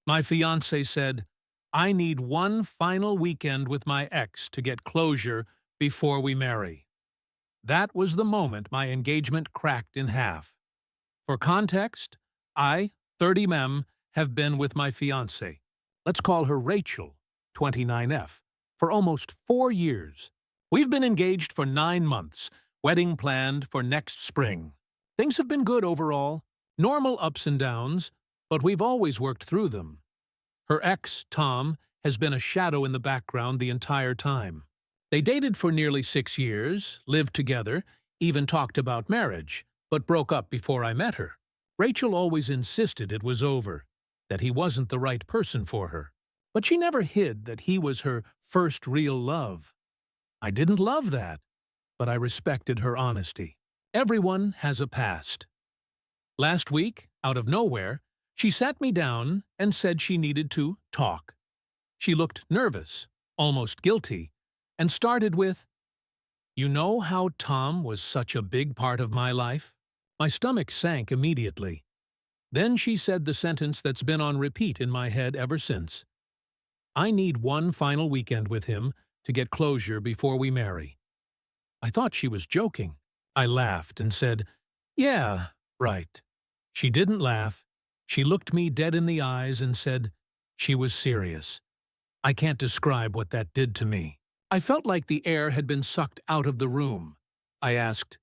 My fiancé said, I need one final weekend with my ex to get closure before we marry. That was the moment my engagement cracked in half. For context, I, 30 mem, have been with my fiancé. Let's call her Rachel, 29F, for almost 4 years. We've been engaged for 9 months, wedding planned for next spring. Things have been good overall, normal ups and downs, but we've always worked through them. Her ex, Tom, has been a shadow in the background the entire time. They dated for nearly 6 years, lived together, even talked about marriage, but broke up before I met her. Rachel always insisted it was over, that he wasn't the right person for her. But she never hid that he was her first real love. I didn't love that, but I respected her honesty. Everyone has a past. Last week, out of nowhere, she sat me down and said she needed to talk. She looked nervous, almost guilty, and started with, "You know how Tom was such a big part of my life?" My stomach sank immediately. Then she said the sentence that's been on repeat in my head ever since. I need one final weekend with him to get closure before we marry. I thought she was joking. I laughed and said, "Yeah, right." She didn't laugh. She looked me dead in the eyes and said she was serious. I can't describe what that did to me. I felt like the air had been sucked out of the room. I asked,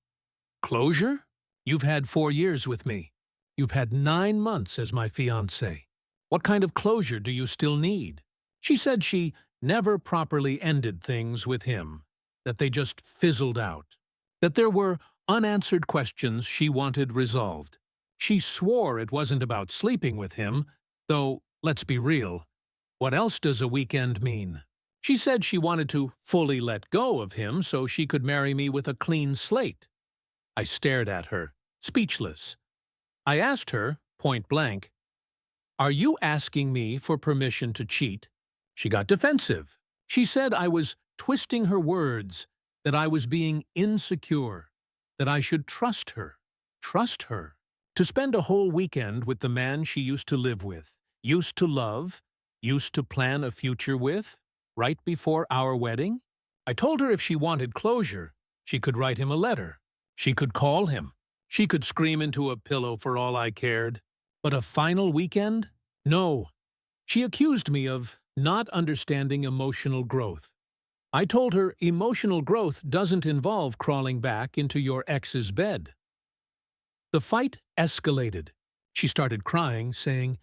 "Closure? You've had 4 years with me. You've had 9 months as my fiancé. What kind of closure do you still need?" She said she never properly ended things with him, that they just fizzled out, that there were unanswered questions she wanted resolved. She swore it wasn't about sleeping with him, though, let's be real, what else does a weekend mean? She said she wanted to fully let go of him so she could marry me with a clean slate. I stared at her, speechless. I asked her, point blank, "Are you asking me for permission to cheat?" She got defensive. She said I was twisting her words, that I was being insecure, that I should trust her. Trust her? To spend a whole weekend with the man she used to live with, used to love, used to plan a future with, right before our wedding? I told her if she wanted closure, she could write him a letter. She could call him. She could scream into a pillow for all I cared. But a final weekend? No. She accused me of not understanding emotional growth. I told her emotional growth doesn't involve crawling back into your ex's bed. The fight escalated. She started crying, saying,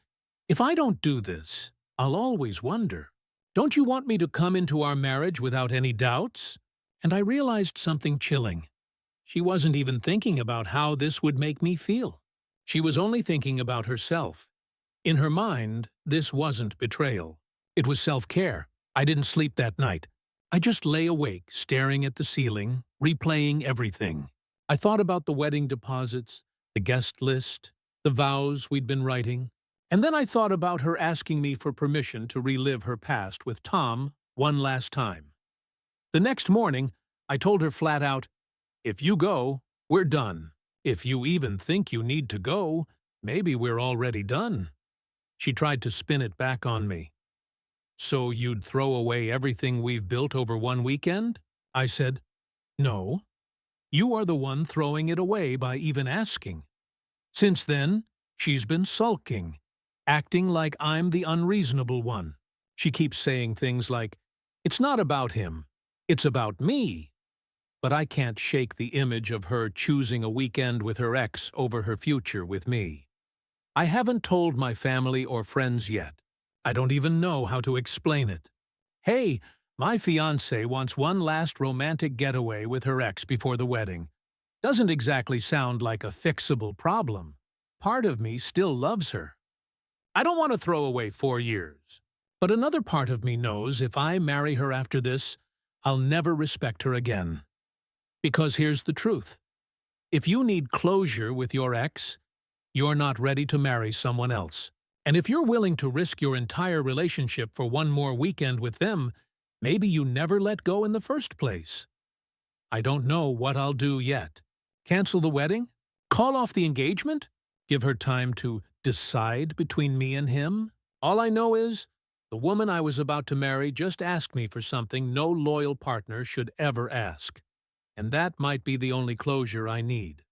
"If I don't do this, I'll always wonder. Don't you want me to come into our marriage without any doubts?" And I realized something chilling. She wasn't even thinking about how this would make me feel. She was only thinking about herself. In her mind, this wasn't betrayal. It was self-care. I didn't sleep that night. I just lay awake, staring at the ceiling, replaying everything. I thought about the wedding deposits, the guest list, the vows we'd been writing, and then I thought about her asking me for permission to relive her past with Tom one last time. The next morning, I told her flat out, "If you go, we're done. If you even think you need to go, maybe we're already done." She tried to spin it back on me. "So you'd throw away everything we've built over one weekend?" I said, "No. You are the one throwing it away by even asking." Since then, she's been sulking, acting like I'm the unreasonable one. She keeps saying things like, "It's not about him. It's about me." But I can't shake the image of her choosing a weekend with her ex over her future with me. I haven't told my family or friends yet. I don't even know how to explain it. Hey, my fiancé wants one last romantic getaway with her ex before the wedding. Doesn't exactly sound like a fixable problem. Part of me still loves her. I don't want to throw away 4 years. But another part of me knows if I marry her after this, I'll never respect her again. Because here's the truth. If you need closure with your ex, you're not ready to marry someone else. And if you're willing to risk your entire relationship for one more weekend with them, maybe you never let go in the first place. I don't know what I'll do yet. Cancel the wedding? Call off the engagement? Give her time to decide between me and him? All I know is, the woman I was about to marry just asked me for something no loyal partner should ever ask. And that might be the only closure I need.